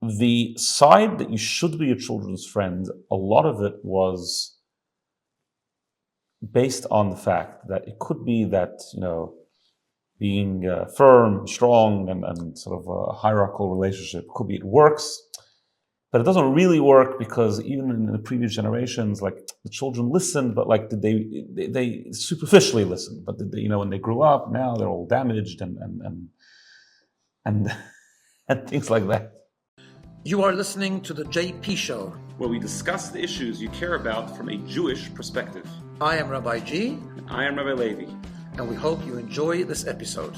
the side that you should be your children's friend, a lot of it was based on the fact that it could be that, being firm, strong, and sort of a hierarchical relationship could be it works, but it doesn't really work because even in the previous generations, like the children listened, but like did they superficially listen? But did they, when they grew up, now they're all damaged and and things like that. You are listening to the JP Show, where we discuss the issues you care about from a Jewish perspective. I am Rabbi G. And I am Rabbi Levi. And we hope you enjoy this episode.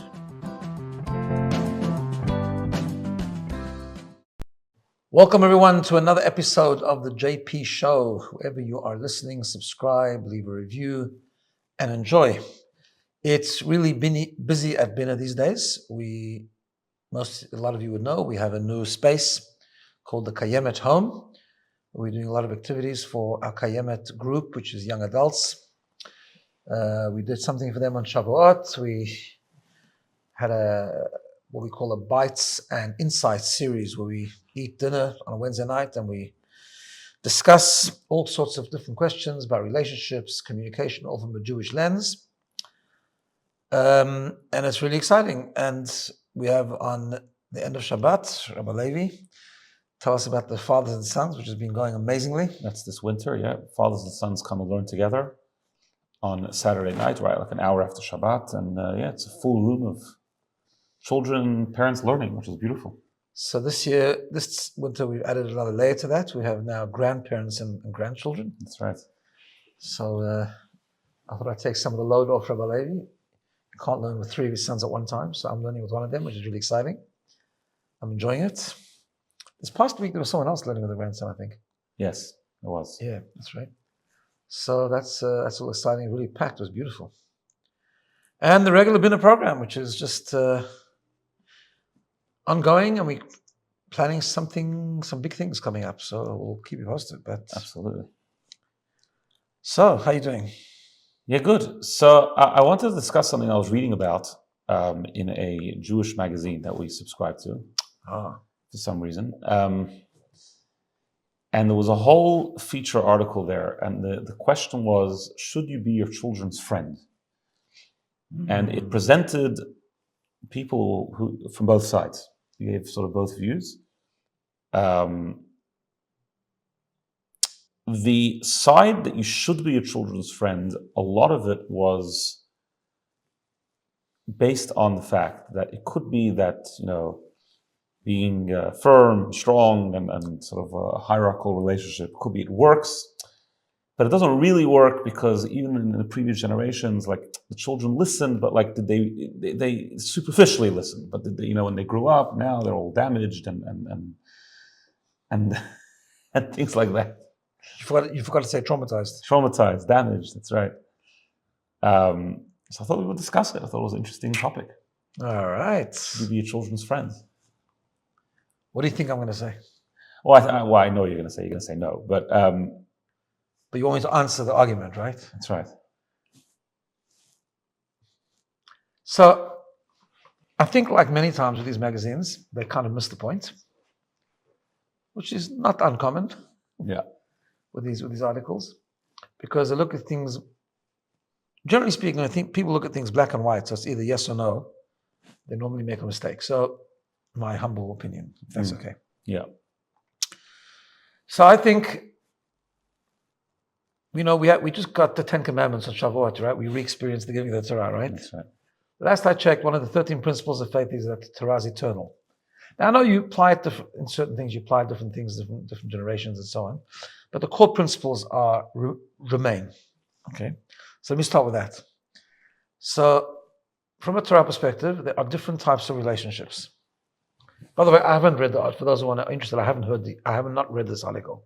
Welcome everyone to another episode of the JP Show. Whoever you are listening, subscribe, leave a review, and enjoy. It's really busy at BINA these days. A lot of you would know, we have a new space called the Kayemet Home. We're doing a lot of activities for our Kayemet group, which is young adults. We did something for them on Shavuot. We had what we call a Bites and Insights series where we eat dinner on a Wednesday night and we discuss all sorts of different questions about relationships, communication, all from a Jewish lens. And it's really exciting. And we have on the end of Shabbat, Rabbi Levi, tell us about the fathers and sons, which has been going amazingly. That's this winter, yeah. Fathers and sons come and learn together on Saturday night, right, like an hour after Shabbat. And it's a full room of children, parents learning, which is beautiful. So this winter, we've added another layer to that. We have now grandparents and grandchildren. That's right. So I thought I'd take some of the load off Rabbi Levi. He can't learn with three of his sons at one time, so I'm learning with one of them, which is really exciting. I'm enjoying it. This past week, there was someone else learning with a grandson, I think. Yes, it was. Yeah, that's right. So that's all exciting, really packed. It was beautiful. And the regular BINA program, which is just ongoing, and we're planning some big things coming up. So we'll keep you posted. But absolutely. So, how are you doing? Yeah, good. So I wanted to discuss something I was reading about in a Jewish magazine that we subscribe to for some reason. And there was a whole feature article there. And the question was, should you be your children's friend? Mm-hmm. And it presented people who from both sides. You gave sort of both views. The side that you should be your children's friend, a lot of it was based on the fact that it could be that, being firm, strong, and sort of a hierarchical relationship could be it works, but it doesn't really work because even in the previous generations, like the children listened, but like did they superficially listen? But did they, when they grew up, now they're all damaged and things like that. You forgot to say traumatized. Traumatized, damaged. That's right. So I thought we would discuss it. I thought it was an interesting topic. All right. You be your children's friends. What do you think I'm going to say? Well, I know you're going to say. You're going to say no, but you want me to answer the argument, right? That's right. So I think, like many times with these magazines, they kind of miss the point, which is not uncommon. Yeah. With these articles, because they look at things. Generally speaking, I think people look at things black and white, so it's either yes or no. They normally make a mistake. So, my humble opinion, if that's okay. Yeah. So I think, we just got the 10 Commandments on Shavuot, right? We re-experienced the giving of the Torah, right? That's right. Last I checked, one of the 13 principles of faith is that the Torah is eternal. Now I know you apply it in certain things. You apply different things, different generations, and so on. But the core principles remain. Okay, so let me start with that. So, from a Torah perspective, there are different types of relationships. By the way, I haven't read the art. For those who are interested, I have not read this article.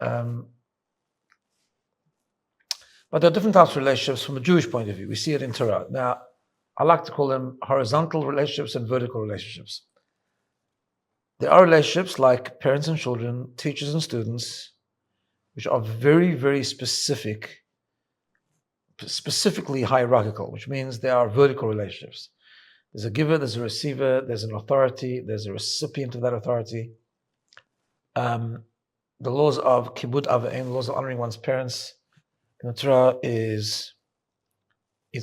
But there are different types of relationships from a Jewish point of view. We see it in Torah. Now, I like to call them horizontal relationships and vertical relationships. There are relationships like parents and children, teachers and students, which are very, very specifically hierarchical, which means they are vertical relationships. There's a giver, there's a receiver, there's an authority, there's a recipient of that authority. The laws of kibud av v'em, the laws of honoring one's parents in the Torah is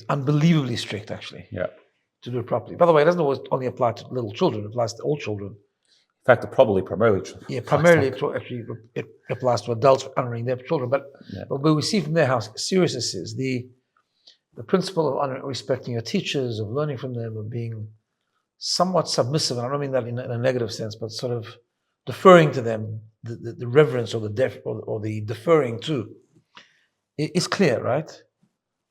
unbelievably strict, actually. Yeah. To do it properly. By the way, it doesn't always only apply to little children, it applies to all children. In fact, primarily. Yeah, primarily it applies to adults honoring their children. But we see from there how serious this is. The principle of honoring, respecting your teachers, of learning from them, of being somewhat submissive, and I don't mean that in a negative sense, but sort of deferring to them, the reverence or the deferring to, is clear, right?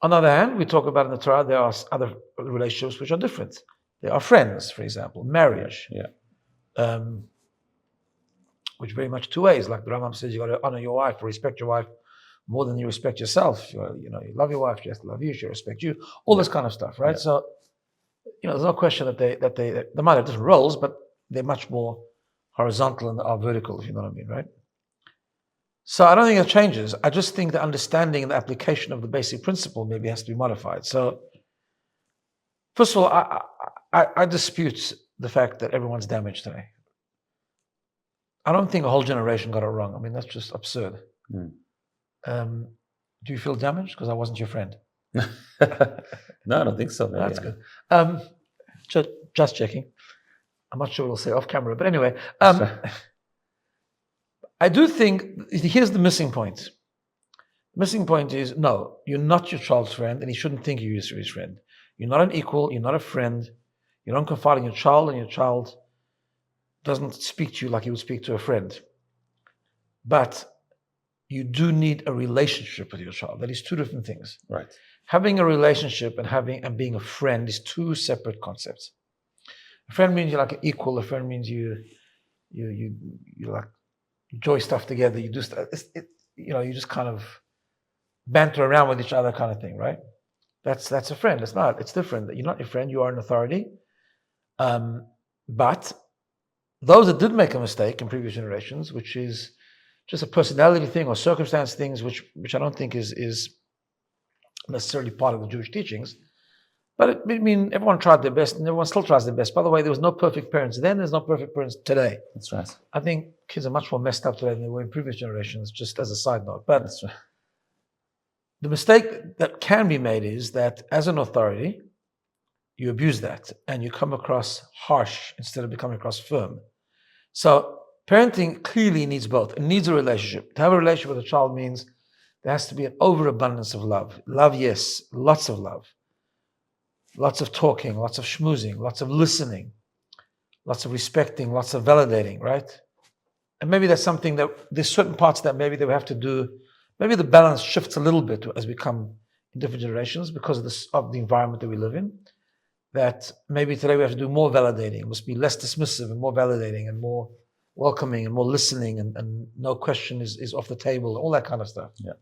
On the other hand, we talk about in the Torah, there are other relationships which are different. There are friends, for example, marriage. Which very much two ways. Like the Rambam says, you got to honor your wife or respect your wife more than you respect yourself. You love your wife, she has to love you, she respect you. All this kind of stuff, right? So, there's no question that they might have different roles, but they're much more horizontal and are vertical, if you know what I mean, right? So I don't think it changes. I just think the understanding and the application of the basic principle maybe has to be modified. So, first of all, I dispute the fact that everyone's damaged today. I don't think a whole generation got it wrong. I mean, that's just absurd. Do you feel damaged? Because I wasn't your friend. No, I don't think so. That's good. Just checking. I'm not sure what I'll say off camera, but anyway. I do think, here's the missing point. The missing point is, no, you're not your child's friend, and he shouldn't think you are his friend. You're not an equal, you're not a friend. You don't confide in your child, and your child doesn't speak to you like he would speak to a friend. But you do need a relationship with your child. That is two different things. Right. Having a relationship and being a friend is two separate concepts. A friend means you're like an equal. A friend means you like enjoy stuff together. You do stuff. You just kind of banter around with each other, kind of thing, right? That's a friend. It's not. It's different. You're not your friend. You are an authority. But those that did make a mistake in previous generations, which is just a personality thing or circumstance things, which I don't think is necessarily part of the Jewish teachings. But everyone tried their best, and everyone still tries their best. By the way, there was no perfect parents then. There's no perfect parents today. That's right. I think kids are much more messed up today than they were in previous generations. Just as a side note, but that's right. The mistake that can be made is that as an authority, you abuse that and you come across harsh instead of becoming across firm. So parenting clearly needs both. It needs a relationship. To have a relationship with a child means there has to be an overabundance of love. Love, yes, lots of love. Lots of talking, lots of schmoozing, lots of listening, lots of respecting, lots of validating, right? And maybe that's something that there's certain parts that maybe they will have to do. Maybe the balance shifts a little bit as we come in different generations because of the environment that we live in. That maybe today we have to do more validating. It must be less dismissive and more validating and more welcoming and more listening and no question is off the table, all that kind of stuff. Yeah.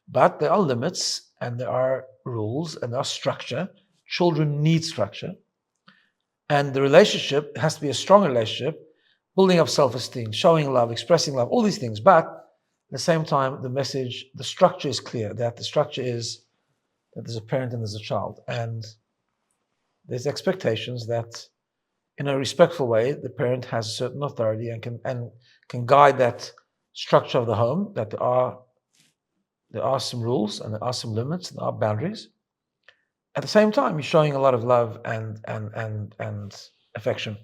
But there are limits and there are rules and there are structure. Children need structure. And the relationship has to be a strong relationship, building up self-esteem, showing love, expressing love, all these things. But at the same time, the structure is clear, that the structure is that there's a parent and there's a child. And there's expectations that in a respectful way, the parent has a certain authority and can guide that structure of the home, that there are some rules and there are some limits and there are boundaries. At the same time, you're showing a lot of love and affection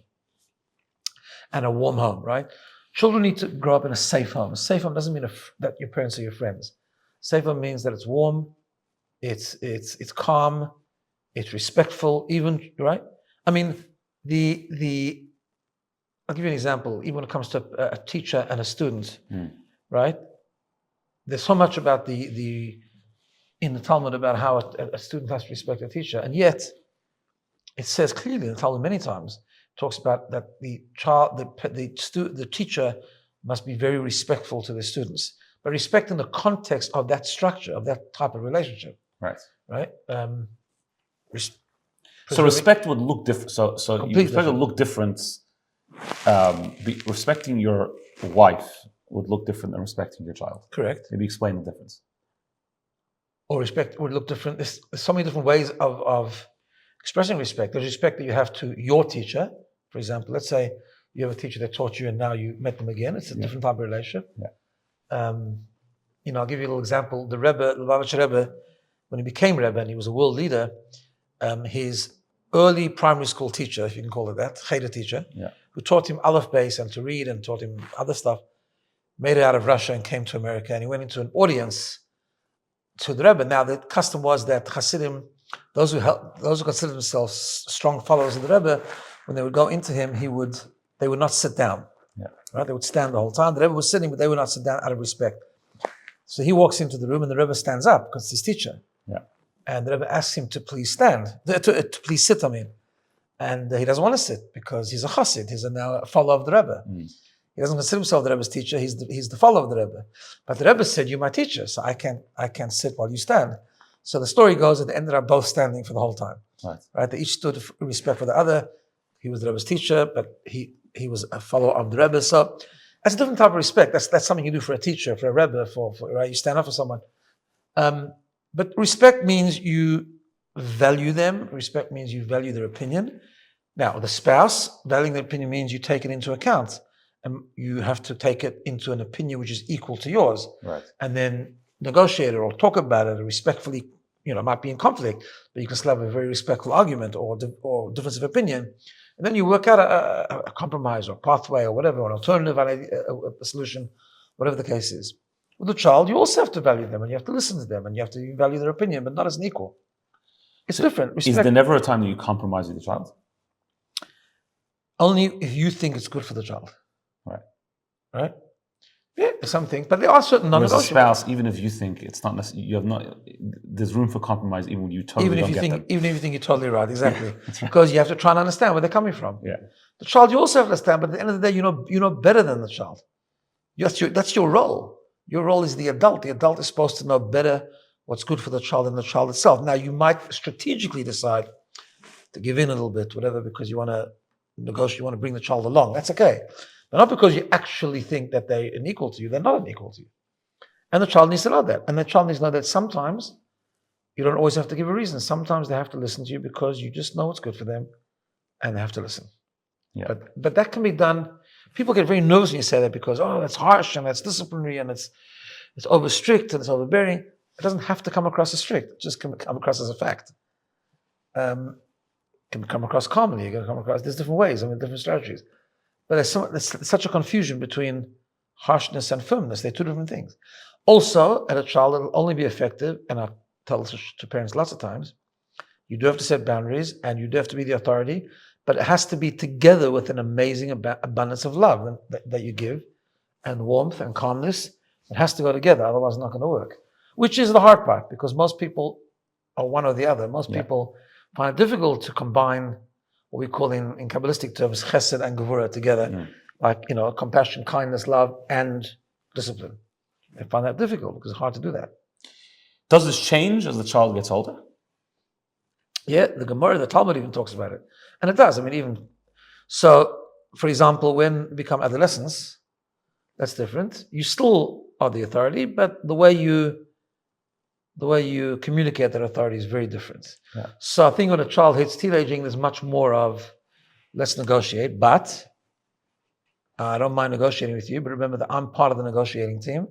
and a warm home, right? Children need to grow up in a safe home. A safe home doesn't mean that your parents are your friends. Safe home means that it's warm, it's calm, it's respectful, even, right? I mean, I'll give you an example. Even when it comes to a teacher and a student, right? There's so much about in the Talmud about how a student has to respect a teacher, and yet it says clearly in the Talmud many times, talks about that the teacher must be very respectful to the students, but respect in the context of that structure, of that type of relationship. Right. Right. So respect would look different. So respect would look different. Respecting your wife would look different than respecting your child. Correct. Maybe explain the difference. Or respect would look different. There's so many different ways of expressing respect. There's respect that you have to your teacher. For example, let's say you have a teacher that taught you and now you met them again. It's a different type of relationship. I'll give you a little example. The Rebbe, the Lubavitcher Rebbe, when he became Rebbe and he was a world leader, his early primary school teacher, if you can call it that, Cheder teacher, who taught him Aleph Beis and to read and taught him other stuff, made it out of Russia and came to America, and he went into an audience to the Rebbe. Now, the custom was that Hasidim, those who considered themselves strong followers of the Rebbe, when they would go into him, they would not sit down. Right? They would stand the whole time. The Rebbe was sitting, but they would not sit down out of respect. So he walks into the room, and the Rebbe stands up because it's his teacher. And the Rebbe asks him to please stand, to please sit, And he doesn't want to sit because he's a chassid. He's now a follower of the Rebbe. He doesn't consider himself the Rebbe's teacher. He's the follower of the Rebbe. But the Rebbe said, "You're my teacher, so I can't sit while you stand." So the story goes that they ended up both standing for the whole time. Right? They each stood in respect for the other. He was the Rebbe's teacher, but he was a follower of the Rebbe. So that's a different type of respect. That's something you do for a teacher, for a Rebbe, for right? You stand up for someone. But respect means you value them. Respect means you value their opinion. Now, the spouse, valuing their opinion means you take it into account. And you have to take it into an opinion which is equal to yours. And then negotiate it or talk about it respectfully. It might be in conflict, but you can still have a very respectful argument or difference of opinion. And then you work out a compromise or pathway or whatever, an alternative, a solution, whatever the case is. With a child, you also have to value them and you have to listen to them and you have to value their opinion, but not as an equal. It's different. Respect. Is there never a time that you compromise with the child? Only if you think it's good for the child. Right? Yeah, some things, but there are certain non-negotiables. As a spouse, even if you think it's not necessarily, there's room for compromise even when you totally don't get them. Even if you think you're totally right, exactly. Right. Because you have to try and understand where they're coming from. The child you also have to understand, but at the end of the day, you know better than the child. That's your role. Your role is the adult. The adult is supposed to know better what's good for the child than the child itself. Now, you might strategically decide to give in a little bit, whatever, because you want to negotiate, you want to bring the child along. That's okay. But not because you actually think that they're unequal to you. They're not unequal to you. And the child needs to know that. And the child needs to know that sometimes you don't always have to give a reason. Sometimes they have to listen to you because you just know what's good for them and they have to listen. But that can be done. People get very nervous when you say that because, that's harsh and that's disciplinary and it's over strict and it's overbearing. It doesn't have to come across as strict. It just can come across as a fact. It can come across calmly. You can come across, there's different ways, different strategies. But there's such a confusion between harshness and firmness. They're two different things. Also, at a child, it'll only be effective, and I tell this to parents lots of times, you do have to set boundaries and you do have to be the authority, but it has to be together with an amazing abundance of love that you give and warmth and calmness. It has to go together, otherwise it's not going to work. Which is the hard part, because most people are one or the other. Most people find it difficult to combine what we call in Kabbalistic terms, chesed and gevura together, like, compassion, kindness, love, and discipline. They find that difficult because it's hard to do that. Does this change as the child gets older? Yeah, the Gemara, the Talmud even talks about it. And it does. So, for example, when you become adolescents, that's different. You still are the authority, but the way you communicate that authority is very different. So I think when a child hits teenaging, there's much more of, let's negotiate, but I don't mind negotiating with you, but remember that I'm part of the negotiating team,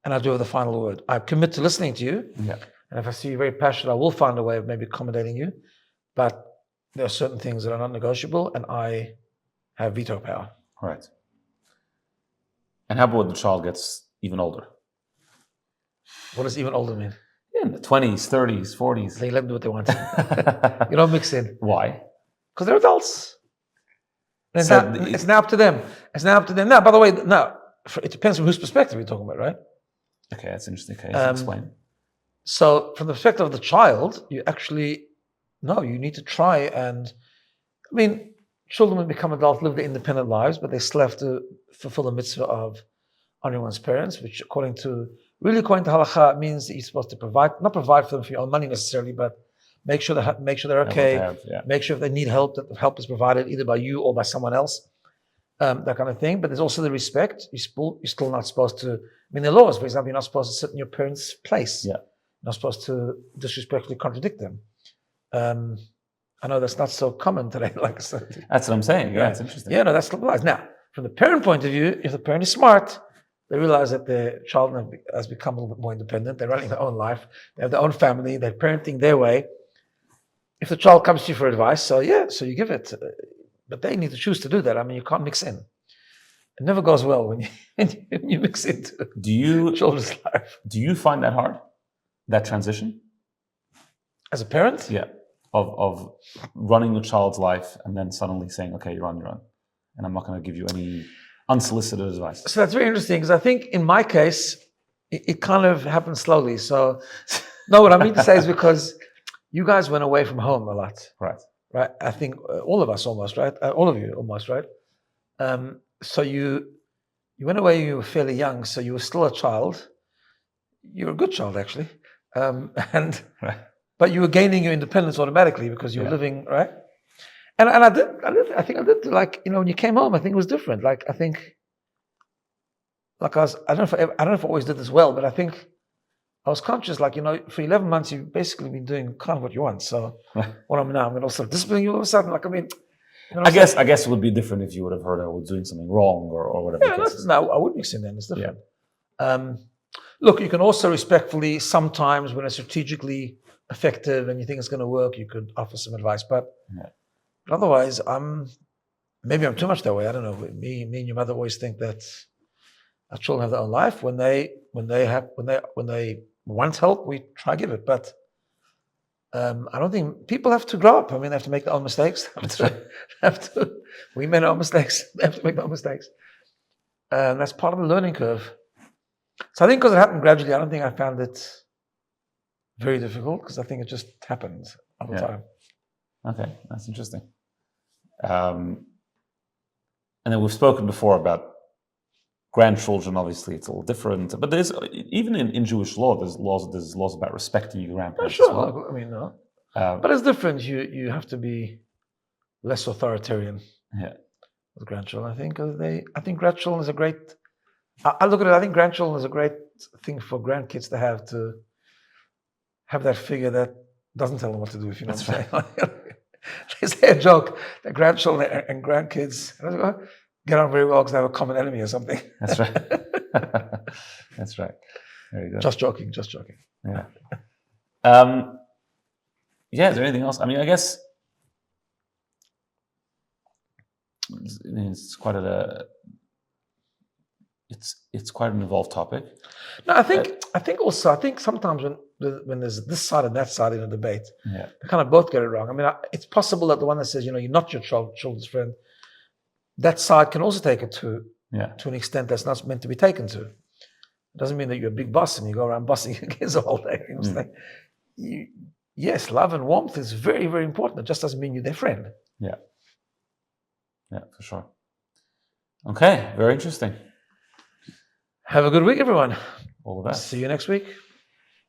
and I do have the final word. I commit to listening to you, and if I see you very passionate, I will find a way of maybe accommodating you, but there are certain things that are not negotiable, and I have veto power. Right. And how about when the child gets even older? What does even older mean? In the 20s, 30s, 40s. They let them do what they want. You don't mix in. Why? Because they're adults. It's now up to them. It's now up to them. Now, by the way, it depends from whose perspective you're talking about, right? Okay, that's interesting. Okay, explain. So, from the perspective of the child, you need to try and, children when become adults live their independent lives, but they still have to fulfill the mitzvah of honoring one's parents, which according to halakha means that you're supposed to not provide for them for your own money necessarily, but make sure they're okay, make sure if they need help, that the help is provided either by you or by someone else, that kind of thing. But there's also the respect. You're still not supposed to, the laws, for example, you're not supposed to sit in your parents' place. You're not supposed to disrespectfully contradict them. I know that's not so common today. Like so, That's what I'm saying. Yeah, it's interesting. Yeah, no, that's still applies. Now, from the parent point of view, if the parent is smart, they realize that their child has become a little bit more independent. They're running their own life. They have their own family. They're parenting their way. If the child comes to you for advice, so you give it. But they need to choose to do that. I mean, you can't mix in. It never goes well when you mix into children's life. Do you find that hard, that transition? As a parent? Yeah. Of running your child's life and then suddenly saying, okay, you're on your own. And I'm not going to give you any unsolicited advice. So that's very interesting because I think in my case, it kind of happened slowly. So, no, what I mean to say is because you guys went away from home a lot. Right. Right. I think all of us almost, right? All of you almost, right? So you went away, you were fairly young, so you were still a child. You were a good child, actually. Right. But you were gaining your independence automatically because you were living, right? And I think I did, like, when you came home, I think it was different. Like, I think, like I don't know if I always did this well, but I think I was conscious, like, for 11 months, you've basically been doing kind of what you want. So what I'm now, I'm going to also discipline you all of a sudden. Like, I mean, I guess it would be different if you would have heard I was doing something wrong or whatever. Yeah, no, I wouldn't mix in then. It's different. Yeah. Look, you can also respectfully, sometimes when it's strategically effective and you think it's going to work, you could offer some advice. But otherwise, maybe I'm too much that way. I don't know. Me and your mother always think that our children have their own life. When they want help, we try to give it. But I don't think people have to grow up. I mean, they have to make their own mistakes. We made our own mistakes. They have to make their own mistakes. That's part of the learning curve. So I think because it happened gradually, I don't think I found it very difficult because I think it just happened over time. Okay, that's interesting. And then we've spoken before about grandchildren. Obviously, it's a little different. But there's even in Jewish law, there's laws about respecting your grandparents. Sure, as well. I mean, no. But it's different. You have to be less authoritarian with grandchildren. I think grandchildren is a great. I look at it. I think grandchildren is a great thing for grandkids to have that figure that doesn't tell them what to do. If you know what I'm saying. They say a joke that grandchildren and grandkids get on very well because they have a common enemy or something. That's right. That's right. Very good. Just joking. Yeah. Is there anything else? I mean, I guess it's quite it's quite an involved topic. No, I think sometimes when there's this side and that side in a debate, they kind of both get it wrong. I mean, it's possible that the one that says, you're not your children's friend, that side can also take it to an extent that's not meant to be taken to. It doesn't mean that you're a big boss and you go around bossing your kids all day. You know what I'm saying? Yes, love and warmth is very, very important. It just doesn't mean you're their friend. Yeah, for sure. Okay, very interesting. Have a good week, everyone. All the best. See you next week.